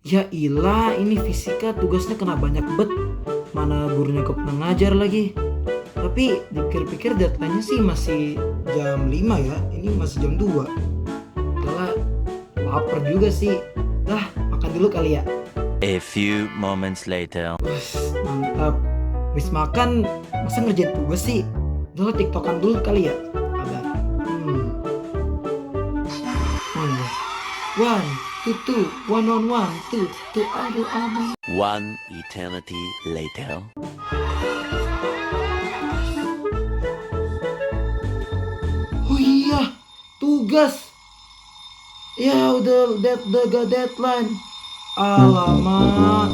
Ya ilah, ini fisika tugasnya kena banyak bet. Mana gurunya pernah ngajar lagi. Tapi dipikir-pikir deadline-nya sih masih jam 5 ya. Ini masih jam 2. Udah lapar juga sih. Dah, makan dulu kali ya. A few moments later. Wah, mantap. Habis makan, masa ngerjain tugas sih? Udah tiktokan dulu kali ya. Ada. Oh iya. One, two, one on one, two, aduh aduh. One eternity later. Oh iya, tugas. Ya udah deadline. Alamak.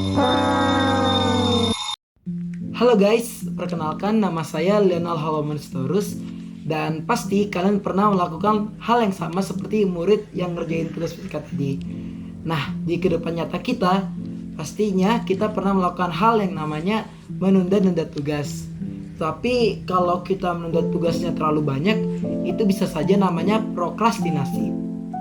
Halo guys, perkenalkan nama saya Lionel Holomonsterus. Dan pasti kalian pernah melakukan hal yang sama seperti murid yang ngerjain tugas fisika tadi. Nah, di kehidupan nyata kita, pastinya kita pernah melakukan hal yang namanya menunda-nunda tugas. Tapi kalau kita menunda tugasnya terlalu banyak, itu bisa saja namanya prokrastinasi.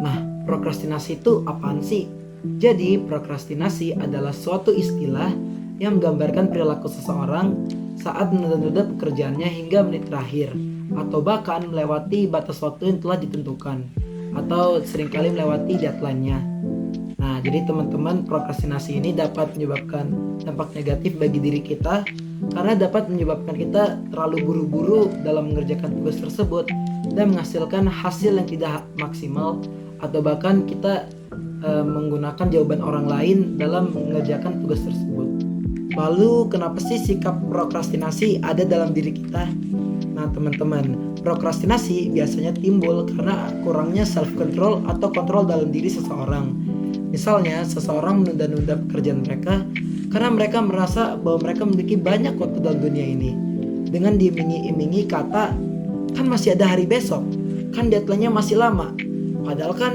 Nah, prokrastinasi itu apaan sih? Jadi, prokrastinasi adalah suatu istilah yang menggambarkan perilaku seseorang saat menunda-nunda pekerjaannya hingga menit terakhir, atau bahkan melewati batas waktu yang telah ditentukan, atau seringkali melewati deadline-nya. Nah, jadi teman-teman, prokrastinasi ini dapat menyebabkan dampak negatif bagi diri kita karena dapat menyebabkan kita terlalu buru-buru dalam mengerjakan tugas tersebut dan menghasilkan hasil yang tidak maksimal, atau bahkan kita menggunakan jawaban orang lain dalam mengerjakan tugas tersebut. Lalu kenapa sih sikap prokrastinasi ada dalam diri kita? Nah teman-teman, prokrastinasi biasanya timbul karena kurangnya self control atau kontrol dalam diri seseorang. Misalnya seseorang menunda-nunda pekerjaan mereka karena mereka merasa bahwa mereka memiliki banyak waktu dalam dunia ini. Dengan diiming-imingi kata, kan masih ada hari besok, kan deadline-nya masih lama. Padahal kan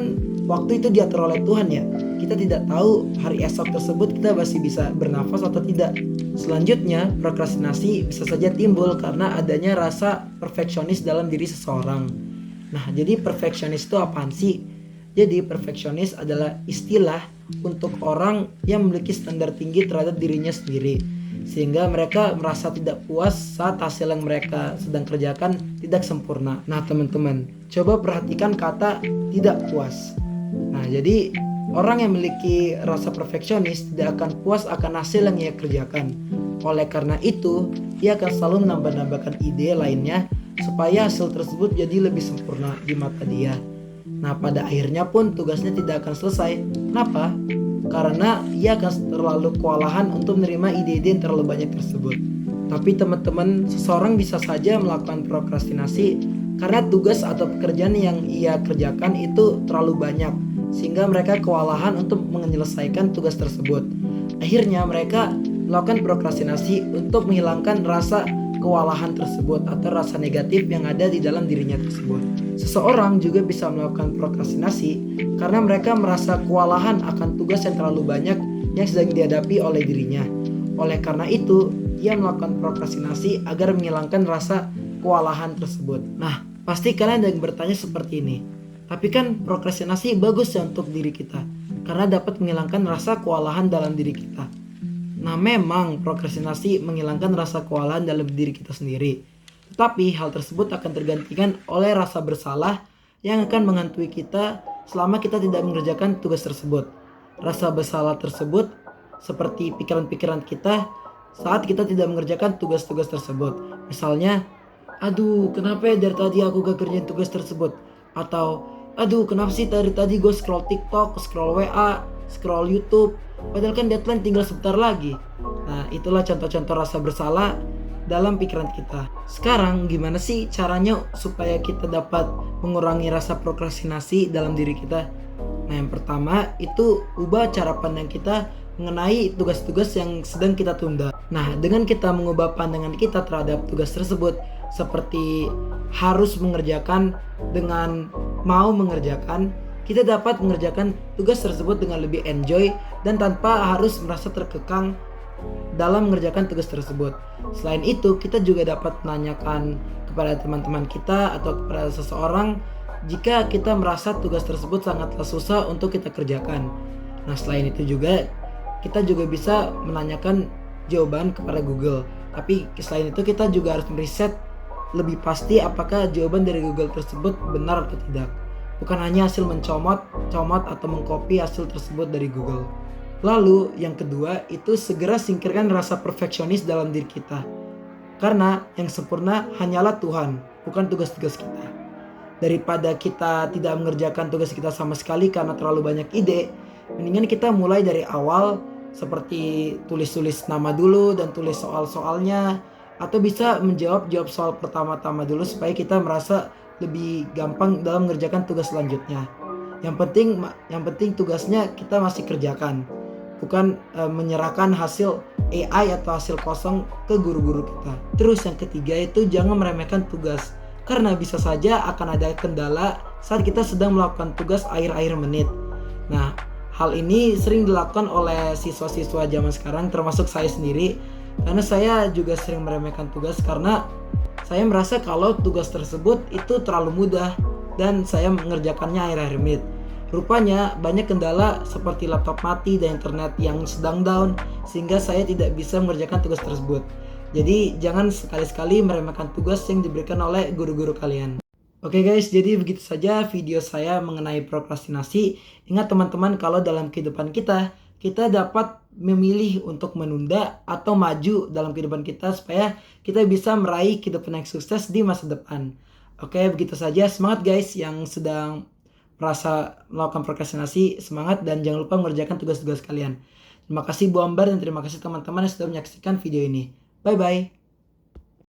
waktu itu diatur oleh Tuhan ya. Kita tidak tahu hari esok tersebut kita masih bisa bernafas atau tidak. Selanjutnya, prokrastinasi bisa saja timbul karena adanya rasa perfeksionis dalam diri seseorang. Nah, jadi perfeksionis itu apaan sih? Jadi perfeksionis adalah istilah untuk orang yang memiliki standar tinggi terhadap dirinya sendiri, sehingga mereka merasa tidak puas saat hasil yang mereka sedang kerjakan tidak sempurna. Nah teman-teman, coba perhatikan kata tidak puas. Nah jadi orang yang memiliki rasa perfeksionis tidak akan puas akan hasil yang ia kerjakan. Oleh karena itu, ia akan selalu menambah-nambahkan ide lainnya supaya hasil tersebut jadi lebih sempurna di mata dia. Nah pada akhirnya pun tugasnya tidak akan selesai. Kenapa? Karena ia akan terlalu kewalahan untuk menerima ide-ide yang terlalu banyak tersebut. Tapi teman-teman, seseorang bisa saja melakukan prokrastinasi karena tugas atau pekerjaan yang ia kerjakan itu terlalu banyak, sehingga mereka kewalahan untuk menyelesaikan tugas tersebut. Akhirnya mereka melakukan prokrastinasi untuk menghilangkan rasa kewalahan tersebut atau rasa negatif yang ada di dalam dirinya tersebut. Seseorang juga bisa melakukan prokrastinasi karena mereka merasa kewalahan akan tugas yang terlalu banyak yang sedang dihadapi oleh dirinya. Oleh karena itu, ia melakukan prokrastinasi agar menghilangkan rasa kewalahan tersebut. Nah, pasti kalian ada yang bertanya seperti ini. Tapi kan prokrastinasi bagus ya untuk diri kita, karena dapat menghilangkan rasa kewalahan dalam diri kita. Nah memang prokrastinasi menghilangkan rasa kewalahan dalam diri kita sendiri. Tetapi hal tersebut akan tergantikan oleh rasa bersalah yang akan menghantui kita selama kita tidak mengerjakan tugas tersebut. Rasa bersalah tersebut seperti pikiran-pikiran kita saat kita tidak mengerjakan tugas-tugas tersebut. Misalnya, aduh kenapa ya dari tadi aku gak kerjain tugas tersebut? Atau, aduh kenapa sih dari tadi gue scroll TikTok, scroll WA, scroll YouTube, padahal kan deadline tinggal sebentar lagi. Nah itulah contoh-contoh rasa bersalah dalam pikiran kita. Sekarang gimana sih caranya supaya kita dapat mengurangi rasa prokrastinasi dalam diri kita? Nah yang pertama itu ubah cara pandang kita mengenai tugas-tugas yang sedang kita tunda. Nah dengan kita mengubah pandangan kita terhadap tugas tersebut, seperti harus mengerjakan dengan mau mengerjakan, kita dapat mengerjakan tugas tersebut dengan lebih enjoy dan tanpa harus merasa terkekang dalam mengerjakan tugas tersebut. Selain itu, kita juga dapat menanyakan kepada teman-teman kita atau kepada seseorang jika kita merasa tugas tersebut sangatlah susah untuk kita kerjakan. Nah, selain itu juga kita juga bisa menanyakan jawaban kepada Google. Tapi selain itu kita juga harus meriset lebih pasti apakah jawaban dari Google tersebut benar atau tidak. Bukan hanya hasil comot atau mengcopy hasil tersebut dari Google. Lalu yang kedua itu segera singkirkan rasa perfeksionis dalam diri kita. Karena yang sempurna hanyalah Tuhan, bukan tugas-tugas kita. Daripada kita tidak mengerjakan tugas kita sama sekali karena terlalu banyak ide, mendingan kita mulai dari awal seperti tulis-tulis nama dulu dan tulis soal-soalnya, atau bisa menjawab soal pertama-tama dulu supaya kita merasa lebih gampang dalam mengerjakan tugas selanjutnya. Yang penting tugasnya kita masih kerjakan, bukan menyerahkan hasil AI atau hasil kosong ke guru-guru kita. Terus yang ketiga itu jangan meremehkan tugas, karena bisa saja akan ada kendala saat kita sedang melakukan tugas akhir-akhir menit. Nah, hal ini sering dilakukan oleh siswa-siswa zaman sekarang, termasuk saya sendiri, karena saya juga sering meremehkan tugas karena saya merasa kalau tugas tersebut itu terlalu mudah dan saya mengerjakannya akhir-akhir menit. Rupanya banyak kendala seperti laptop mati dan internet yang sedang down sehingga saya tidak bisa mengerjakan tugas tersebut. Jadi jangan sekali-sekali meremehkan tugas yang diberikan oleh guru-guru kalian. Oke guys, jadi begitu saja video saya mengenai prokrastinasi. Ingat teman-teman, kalau dalam kehidupan kita dapat memilih untuk menunda atau maju dalam kehidupan kita supaya kita bisa meraih kehidupan yang sukses di masa depan. Oke, begitu saja. Semangat guys yang sedang merasa melakukan prokrastinasi, semangat dan jangan lupa mengerjakan tugas-tugas kalian. Terima kasih Bu Ambar dan terima kasih teman-teman yang sudah menyaksikan video ini. Bye-bye.